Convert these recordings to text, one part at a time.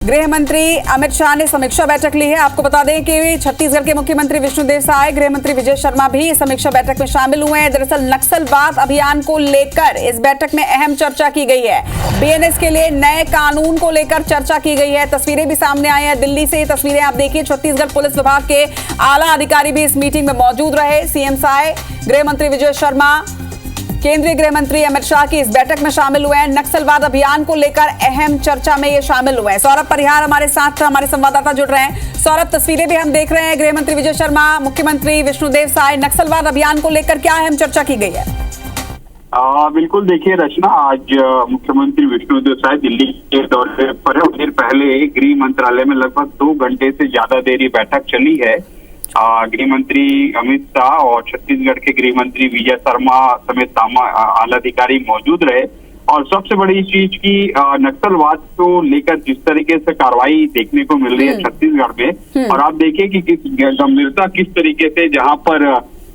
गृह मंत्री अमित शाह ने समीक्षा बैठक ली है। आपको बता दें कि छत्तीसगढ़ के मुख्यमंत्री विष्णुदेव साय, गृह मंत्री विजय शर्मा भी समीक्षा बैठक में शामिल हुए हैं। दरअसल नक्सलवाद अभियान को लेकर इस बैठक में अहम चर्चा की गई है। बीएनएस के लिए नए कानून को लेकर चर्चा की गई है। तस्वीरें भी सामने आई हैं दिल्ली से। तस्वीरें आप देखिए, छत्तीसगढ़ पुलिस विभाग के आला अधिकारी भी इस मीटिंग में मौजूद रहे। सीएम साय, गृह मंत्री विजय शर्मा, केंद्रीय गृह मंत्री अमित शाह की इस बैठक में शामिल हुए हैं। नक्सलवाद अभियान को लेकर अहम चर्चा में ये शामिल हुए हैं। सौरभ परिहार हमारे साथ, हमारे संवाददाता जुड़ रहे हैं। सौरभ, तस्वीरें भी हम देख रहे हैं। गृह मंत्री विजय शर्मा, मुख्यमंत्री विष्णुदेव साय, नक्सलवाद अभियान को लेकर क्या अहम चर्चा की गई है? बिल्कुल, देखिए रचना, आज मुख्यमंत्री विष्णुदेव साय दिल्ली के दौरे पर है। देर पहले गृह मंत्रालय में लगभग 2 घंटे से ज्यादा देर ये बैठक चली है। गृह मंत्री अमित शाह और छत्तीसगढ़ के गृह मंत्री विजय शर्मा समेत आला अधिकारी मौजूद रहे। और सबसे बड़ी चीज की नक्सलवाद को लेकर जिस तरीके से कार्रवाई देखने को मिल रही है छत्तीसगढ़ में, और आप देखिए कि किस गंभीरता किस तरीके से जहां पर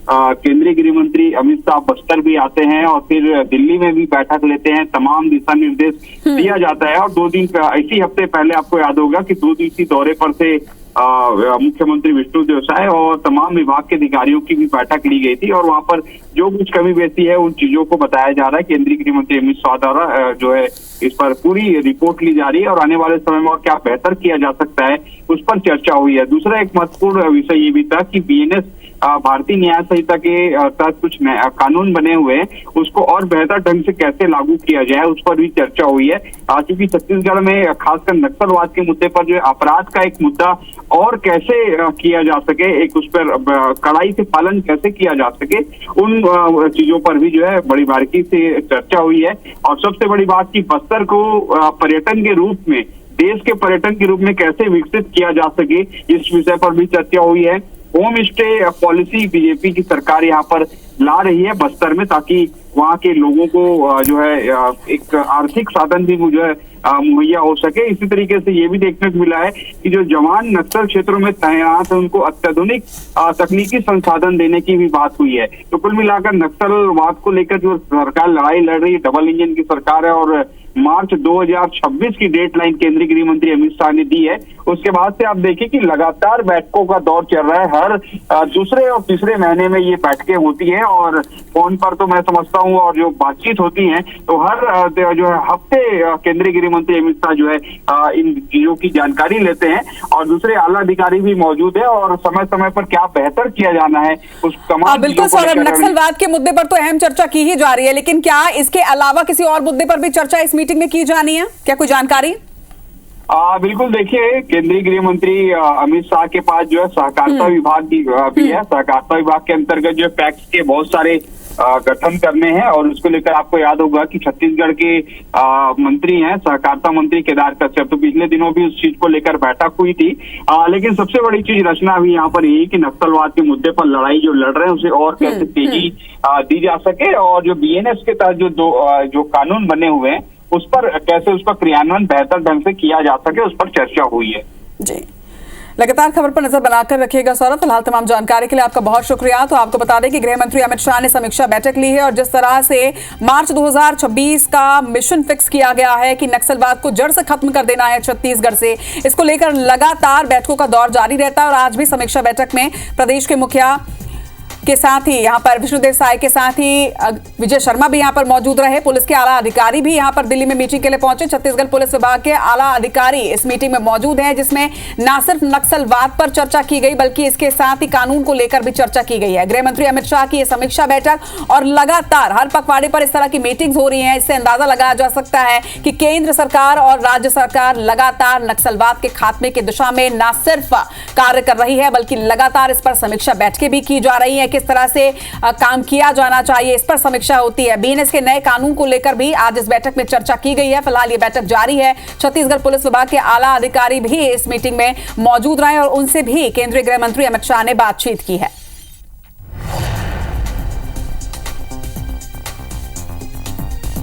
केंद्रीय गृह मंत्री अमित शाह बस्तर भी आते हैं और फिर दिल्ली में भी बैठक लेते हैं, तमाम दिशा निर्देश दिया जाता है। और 2 दिन इसी हफ्ते पहले आपको याद होगा कि 2 दिवसीय दौरे पर से मुख्यमंत्री विष्णुदेव साय और तमाम विभाग के अधिकारियों की भी बैठक ली गई थी। और वहां पर जो कुछ कमी बेसी है उन चीजों को बताया जा रहा है। केंद्रीय गृह मंत्री अमित शाह द्वारा जो है इस पर पूरी रिपोर्ट ली जा रही है और आने वाले समय में और क्या बेहतर किया जा सकता है उस पर चर्चा हुई है। दूसरा एक महत्वपूर्ण विषय ये भी था कि बीएनएस भारतीय न्याय संहिता के तहत कुछ कानून बने हुए हैं, उसको और बेहतर ढंग से कैसे लागू किया जाए उस पर भी चर्चा हुई है। क्योंकि छत्तीसगढ़ में खासकर नक्सलवाद के मुद्दे पर जो अपराध का एक मुद्दा और कैसे किया जा सके, एक उस पर कड़ाई से पालन कैसे किया जा सके, उन चीजों पर भी जो है बड़ी बारीकी से चर्चा हुई है। और सबसे बड़ी बात की बस्तर को पर्यटन के रूप में, देश के पर्यटन के रूप में कैसे विकसित किया जा सके, इस विषय पर भी चर्चा हुई है। होम स्टे पॉलिसी बीजेपी की सरकार यहाँ पर ला रही है बस्तर में, ताकि वहाँ के लोगों को जो है एक आर्थिक साधन भी जो है मुहैया हो सके। इसी तरीके से ये भी देखने को मिला है कि जो जवान नक्सल क्षेत्रों में तैनात है उनको अत्याधुनिक तकनीकी संसाधन देने की भी बात हुई है। तो कुल मिलाकर नक्सलवाद को लेकर जो सरकार लड़ाई लड़ रही है, डबल इंजन की सरकार है और मार्च 2026 की डेडलाइन केंद्रीय गृह मंत्री अमित शाह ने दी है। उसके बाद से आप देखिए कि लगातार बैठकों का दौर चल रहा है। हर दूसरे और तीसरे महीने में ये बैठकें होती हैं और फोन पर तो मैं समझता हूँ और जो बातचीत होती है तो हर जो है हफ्ते केंद्रीय गृह मंत्री अमित शाह जो है इन चीजों की जानकारी लेते हैं और दूसरे आला अधिकारी भी मौजूद है और समय समय पर क्या बेहतर किया जाना है उस तमाम। बिल्कुल सौरभ, नक्सलवाद के मुद्दे पर तो अहम चर्चा की ही जा रही है, लेकिन क्या इसके अलावा किसी और मुद्दे पर भी चर्चा इस मीटिंग में की जानी है? क्या कोई जानकारी? बिल्कुल, देखिए केंद्रीय गृह मंत्री अमित शाह के पास जो है सहकारिता विभाग भी है। सहकारिता विभाग के अंतर्गत जो पैक्स के बहुत सारे गठन करने हैं और उसको लेकर आपको याद होगा कि छत्तीसगढ़ के मंत्री हैं सहकारिता मंत्री केदार कश्यप, तो पिछले दिनों भी उस चीज को लेकर बैठक हुई थी। लेकिन सबसे बड़ी चीज रचना अभी यहाँ पर यही कि नक्सलवाद के मुद्दे पर लड़ाई जो लड़ रहे हैं उसे और कैसे तेजी दी जा सके और जो बीएनएस के तहत जो कानून बने हुए हैं उस पर कैसे उसका क्रियान्वयन बेहतर ढंग से किया जा सके उस पर चर्चा हुई है। जी, लगातार खबर पर नजर बनाकर रखिएगा सौरभ। फिलहाल तमाम जानकारी के लिए आपका बहुत शुक्रिया। तो आपको बता दें कि गृह मंत्री अमित शाह ने समीक्षा बैठक ली है और जिस तरह से मार्च 2026 का मिशन फिक्स किया गया है कि नक्सलवाद को जड़ से खत्म कर देना है छत्तीसगढ़ से, इसको लेकर लगातार बैठकों का दौर जारी रहता है। और आज भी समीक्षा बैठक में प्रदेश के मुखिया के साथ ही यहाँ पर विष्णुदेव साय के साथ ही विजय शर्मा भी यहाँ पर मौजूद रहे। पुलिस के आला अधिकारी भी यहाँ पर दिल्ली में मीटिंग के लिए पहुंचे। छत्तीसगढ़ पुलिस विभाग के आला अधिकारी इस मीटिंग में मौजूद हैं, जिसमें न सिर्फ नक्सलवाद पर चर्चा की गई बल्कि इसके साथ ही कानून को लेकर भी चर्चा की गई है। गृह मंत्री अमित शाह की यह समीक्षा बैठक और लगातार हर पखवाड़े पर इस तरह की मीटिंग्स हो रही हैं, इससे अंदाजा लगाया जा सकता है कि केंद्र सरकार और राज्य सरकार लगातार नक्सलवाद के खात्मे की दिशा में न सिर्फ कार्य कर रही है बल्कि लगातार इस पर समीक्षा बैठकें भी की जा रही है, किस तरह से काम किया जाना चाहिए इस पर समीक्षा होती है। बीएनएस के नए कानून को लेकर भी आज इस बैठक में चर्चा की गई है। फिलहाल ये बैठक जारी है। छत्तीसगढ़ पुलिस विभाग के आला अधिकारी भी इस मीटिंग में मौजूद रहे और उनसे भी केंद्रीय गृह मंत्री अमित शाह ने बातचीत की है।